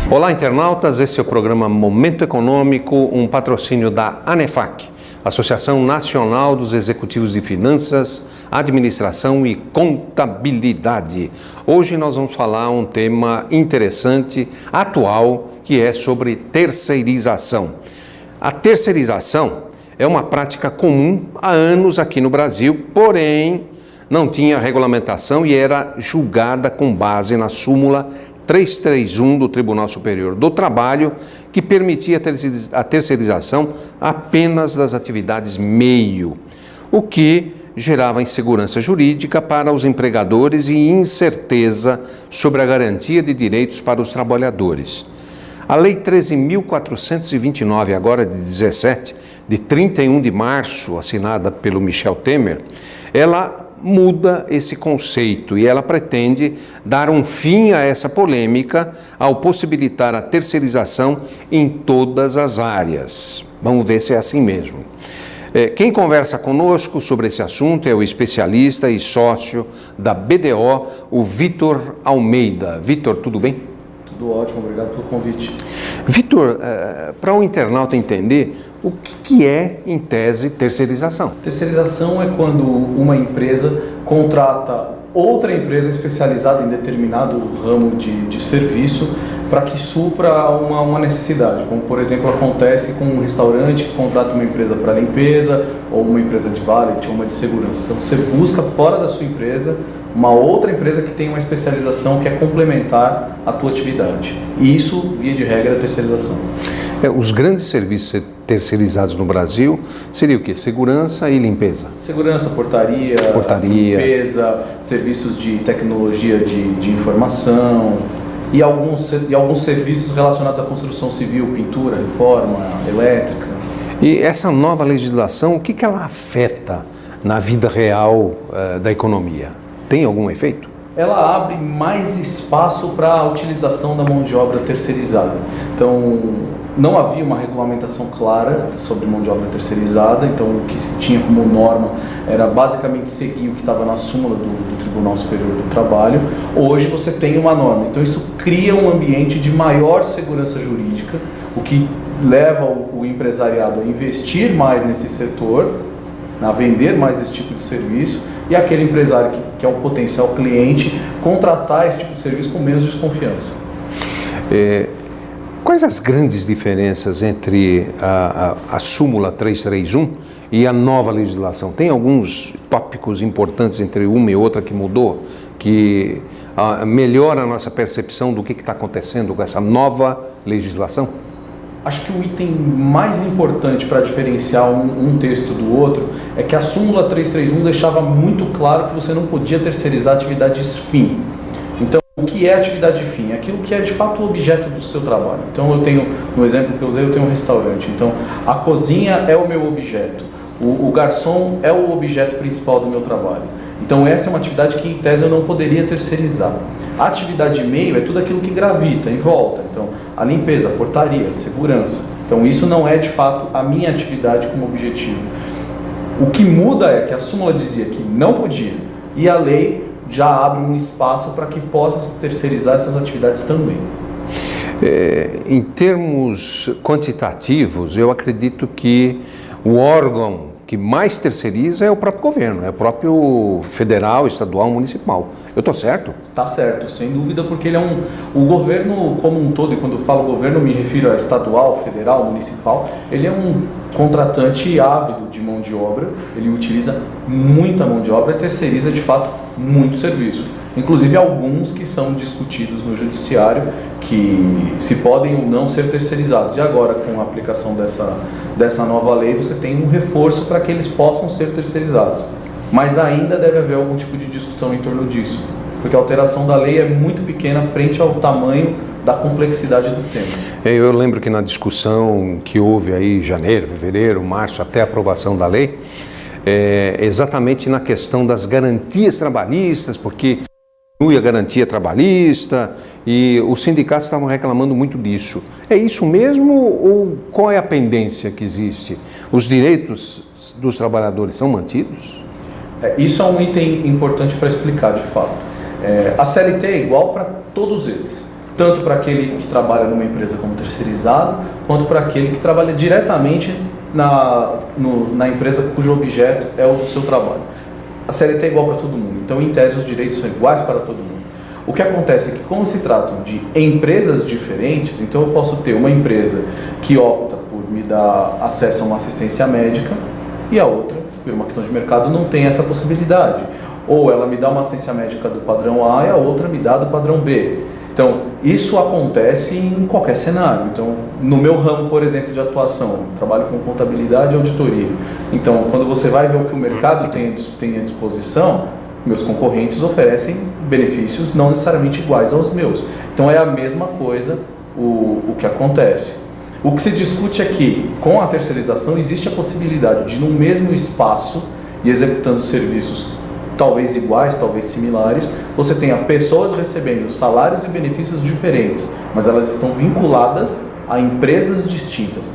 Olá, internautas, esse é o programa Momento Econômico, um patrocínio da ANEFAC, Associação Nacional dos Executivos de Finanças, Administração e Contabilidade. Hoje nós vamos falar um tema interessante, atual, que é sobre terceirização. A terceirização é uma prática comum há anos aqui no Brasil, porém não tinha regulamentação e era julgada com base na súmula 331 do Tribunal Superior do Trabalho, que permitia a terceirização apenas das atividades meio, o que gerava insegurança jurídica para os empregadores e incerteza sobre a garantia de direitos para os trabalhadores. A Lei 13.429, agora de 17, de 31 de março, assinada pelo Michel Temer, ela muda esse conceito e ela pretende dar um fim a essa polêmica ao possibilitar a terceirização em todas as áreas. Vamos ver se é assim mesmo. Quem conversa conosco sobre esse assunto é o especialista e sócio da BDO, o Vitor Almeida. Vitor, tudo bem? Tudo ótimo, obrigado pelo convite. Vitor, para o internauta entender, o que é, em tese, terceirização? Terceirização é quando uma empresa contrata outra empresa especializada em determinado ramo de serviço para que supra uma necessidade, como por exemplo acontece com um restaurante que contrata uma empresa para limpeza, ou uma empresa de valet, ou uma de segurança. Então você busca fora da sua empresa uma outra empresa que tem uma especialização que é complementar à tua atividade. E isso, via de regra, é terceirização. Os grandes serviços terceirizados no Brasil seria o quê? Segurança e limpeza? Segurança, portaria, limpeza, serviços de tecnologia de informação e alguns serviços relacionados à construção civil, pintura, reforma, elétrica. E essa nova legislação, o que ela afeta na vida real da economia? Tem algum efeito? Ela abre mais espaço para a utilização da mão de obra terceirizada. Então, não havia uma regulamentação clara sobre mão de obra terceirizada, então o que se tinha como norma era basicamente seguir o que estava na súmula do Tribunal Superior do Trabalho. Hoje você tem uma norma, então isso cria um ambiente de maior segurança jurídica, o que leva o empresariado a investir mais nesse setor, a vender mais desse tipo de serviço, e aquele empresário que é um potencial cliente contratar esse tipo de serviço com menos desconfiança. Quais as grandes diferenças entre a súmula 331 e a nova legislação? Tem alguns tópicos importantes entre uma e outra que mudou, que melhora a nossa percepção do que está acontecendo com essa nova legislação? Acho que o item mais importante para diferenciar um texto do outro é que a súmula 331 deixava muito claro que você não podia terceirizar atividades fim. Então, o que é atividade fim? Aquilo que é de fato o objeto do seu trabalho. Então, eu tenho, no exemplo que eu usei, eu tenho um restaurante. Então, a cozinha é o meu objeto. O garçom é o objeto principal do meu trabalho. Então, essa é uma atividade que, em tese, eu não poderia terceirizar. A atividade meio é tudo aquilo que gravita em volta. Então, a limpeza, a portaria, a segurança. Então, isso não é, de fato, a minha atividade como objetivo. O que muda é que a súmula dizia que não podia, e a lei já abre um espaço para que possa se terceirizar essas atividades também. Em termos quantitativos, eu acredito que o órgão que mais terceiriza é o próprio governo, é o próprio federal, estadual, municipal. Eu estou certo? Está certo, sem dúvida, porque ele é o governo como um todo, e quando eu falo governo me refiro a estadual, federal, municipal, ele é um contratante ávido de mão de obra, ele utiliza muita mão de obra e terceiriza de fato muito serviço. Inclusive alguns que são discutidos no judiciário, que se podem ou não ser terceirizados. E agora, com a aplicação dessa nova lei, você tem um reforço para que eles possam ser terceirizados. Mas ainda deve haver algum tipo de discussão em torno disso, porque a alteração da lei é muito pequena frente ao tamanho da complexidade do tema. Eu lembro que na discussão que houve aí em janeiro, fevereiro, março, até a aprovação da lei, exatamente na questão das garantias trabalhistas, porque a garantia trabalhista e os sindicatos estavam reclamando muito disso. É isso mesmo ou qual é a pendência que existe? Os direitos dos trabalhadores são mantidos? Isso é um item importante para explicar de fato. A CLT é igual para todos eles. tanto para aquele que trabalha numa empresa como terceirizado, quanto para aquele que trabalha diretamente na empresa cujo objeto é o do seu trabalho. A CLT é igual para todo mundo, então em tese os direitos são iguais para todo mundo. O que acontece é que, como se tratam de empresas diferentes, então eu posso ter uma empresa que opta por me dar acesso a uma assistência médica e a outra, por uma questão de mercado, não tem essa possibilidade. Ou ela me dá uma assistência médica do padrão A e a outra me dá do padrão B. Então, isso acontece em qualquer cenário. Então, no meu ramo, por exemplo, de atuação, trabalho com contabilidade e auditoria. Então, quando você vai ver o que o mercado tem à disposição, meus concorrentes oferecem benefícios não necessariamente iguais aos meus. Então, é a mesma coisa o que acontece. O que se discute é que, com a terceirização, existe a possibilidade de, no mesmo espaço e executando serviços talvez iguais, talvez similares, você tenha pessoas recebendo salários e benefícios diferentes, mas elas estão vinculadas a empresas distintas.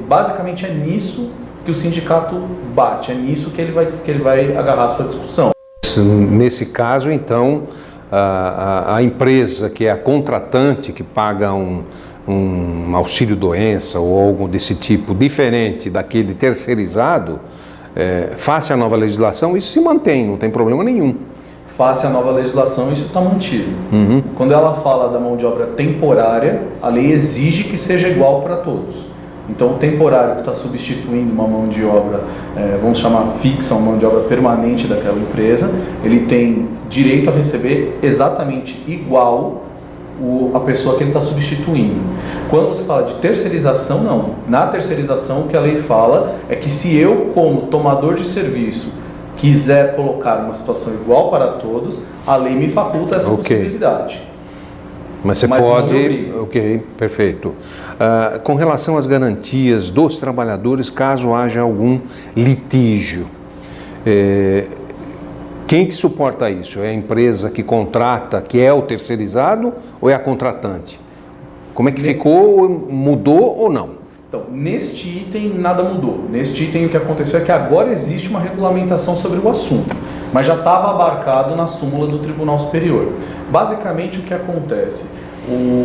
Basicamente é nisso que o sindicato bate, é nisso que ele vai agarrar a sua discussão. Nesse caso, então, a empresa que é a contratante, que paga um auxílio-doença ou algo desse tipo, diferente daquele terceirizado, face à nova legislação, isso se mantém, não tem problema nenhum. Face à nova legislação, isso está mantido. Uhum. Quando ela fala da mão de obra temporária, a lei exige que seja igual para todos. Então, o temporário que está substituindo uma mão de obra, vamos chamar fixa, uma mão de obra permanente daquela empresa, ele tem direito a receber exatamente igual a pessoa que ele está substituindo. Quando você fala de terceirização, não. Na terceirização, o que a lei fala é que se eu, como tomador de serviço, quiser colocar uma situação igual para todos, a lei me faculta essa possibilidade. Mas você pode... Ok, perfeito. Com relação às garantias dos trabalhadores, caso haja algum litígio, quem que suporta isso? É a empresa que contrata, que é o terceirizado, ou é a contratante? Como é que ficou? Mudou ou não? Então, neste item nada mudou. Neste item o que aconteceu é que agora existe uma regulamentação sobre o assunto, mas já estava abarcado na súmula do Tribunal Superior. Basicamente o que acontece?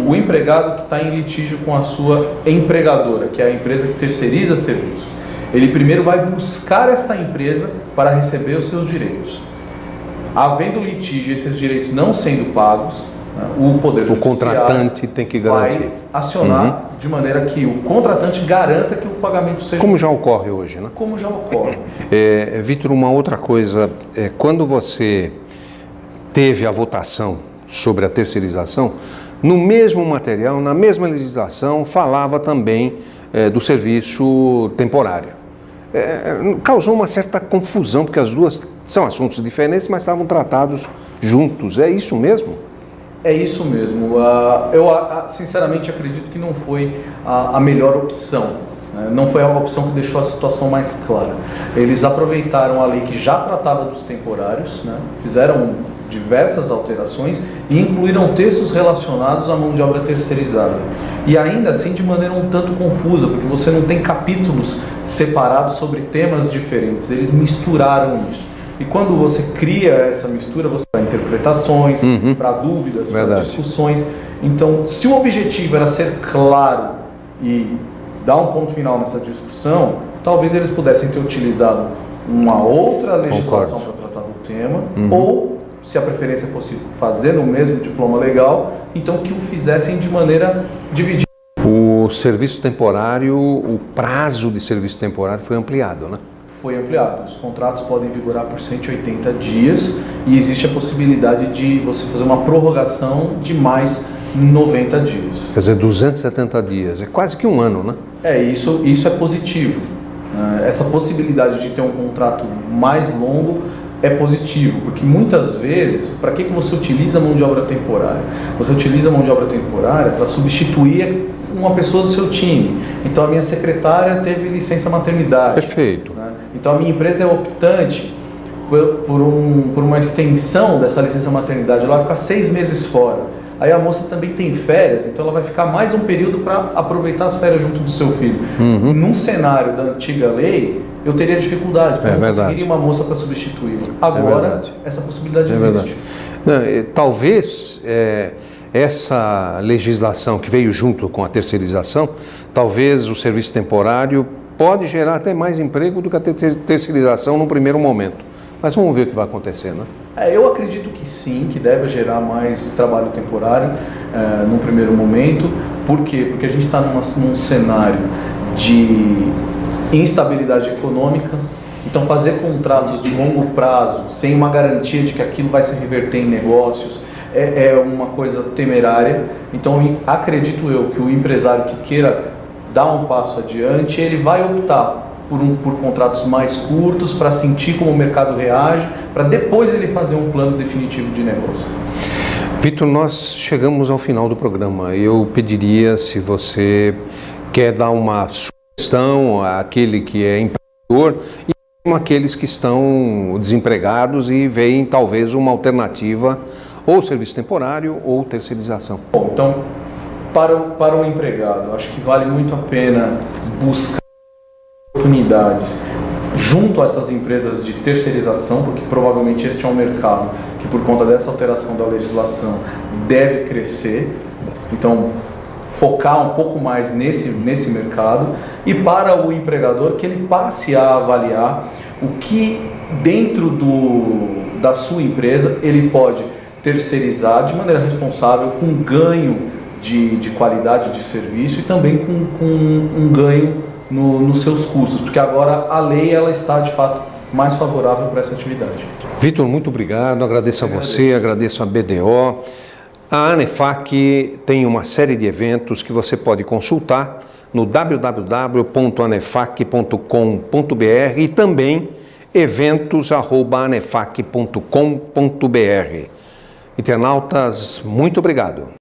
O empregado que está em litígio com a sua empregadora, que é a empresa que terceiriza serviços, ele primeiro vai buscar esta empresa para receber os seus direitos. Havendo litígio e esses direitos não sendo pagos, o Poder Judiciário, o contratante tem que garantir, vai acionar de maneira que o contratante garanta que o pagamento seja... Como já ocorre hoje, né? Como já ocorre. Vitor, uma outra coisa, quando você teve a votação sobre a terceirização, no mesmo material, na mesma legislação, falava também do serviço temporário. Causou uma certa confusão, porque as duas são assuntos diferentes, mas estavam tratados juntos. É isso mesmo? É isso mesmo. Eu sinceramente acredito que não foi a melhor opção. Não foi a opção que deixou a situação mais clara. Eles aproveitaram a lei que já tratava dos temporários, fizeram diversas alterações e incluíram textos relacionados à mão de obra terceirizada. E ainda assim de maneira um tanto confusa, porque você não tem capítulos separados sobre temas diferentes. Eles misturaram isso. E quando você cria essa mistura, você dá interpretações, para dúvidas, para discussões. Então, se o objetivo era ser claro e dar um ponto final nessa discussão, talvez eles pudessem ter utilizado uma outra legislação para tratar do tema, ou, se a preferência fosse fazer no mesmo diploma legal, então que o fizessem de maneira dividida. O serviço temporário, o prazo de serviço temporário foi ampliado, né? Foi ampliado. Os contratos podem vigorar por 180 dias e existe a possibilidade de você fazer uma prorrogação de mais 90 dias. Quer dizer, 270 dias. É quase que um ano, né? Isso é positivo. Essa possibilidade de ter um contrato mais longo é positivo, porque muitas vezes, para que você utiliza a mão de obra temporária? Você utiliza a mão de obra temporária para substituir uma pessoa do seu time. Então, a minha secretária teve licença maternidade. Perfeito. Então, a minha empresa é optante por uma extensão dessa licença maternidade. Ela vai ficar 6 meses fora. Aí a moça também tem férias, então ela vai ficar mais um período para aproveitar as férias junto do seu filho. Num cenário da antiga lei, eu teria dificuldades, porque eu não conseguiria uma moça para substituí-la. Agora, essa possibilidade existe. Não, talvez essa legislação que veio junto com a terceirização, talvez o serviço temporário pode gerar até mais emprego do que a terceirização no primeiro momento. Mas vamos ver o que vai acontecer, né? Eu acredito que sim, que deve gerar mais trabalho temporário no primeiro momento. Por quê? Porque a gente está num cenário de instabilidade econômica. Então fazer contratos de longo prazo, sem uma garantia de que aquilo vai se reverter em negócios, é uma coisa temerária. Então acredito eu que o empresário que queira dar um passo adiante, ele vai optar por contratos mais curtos, para sentir como o mercado reage, para depois ele fazer um plano definitivo de negócio. Vitor, nós chegamos ao final do programa. Eu pediria, se você quer dar uma sugestão àquele que é empreendedor e àqueles que estão desempregados e veem talvez uma alternativa, ou serviço temporário ou terceirização. Bom, então, para o empregado, acho que vale muito a pena buscar oportunidades junto a essas empresas de terceirização, porque provavelmente este é um mercado que, por conta dessa alteração da legislação, deve crescer. Então, focar um pouco mais nesse mercado. E para o empregador, que ele passe a avaliar o que dentro da sua empresa ele pode terceirizar de maneira responsável, com ganho de qualidade de serviço e também com um ganho nos seus custos, porque agora a lei ela está de fato mais favorável para essa atividade. Vitor, muito obrigado, agradeço a você, agradeço a BDO. A ANEFAC tem uma série de eventos que você pode consultar no www.anefac.com.br e também eventos@anefac.com.br. Internautas, muito obrigado.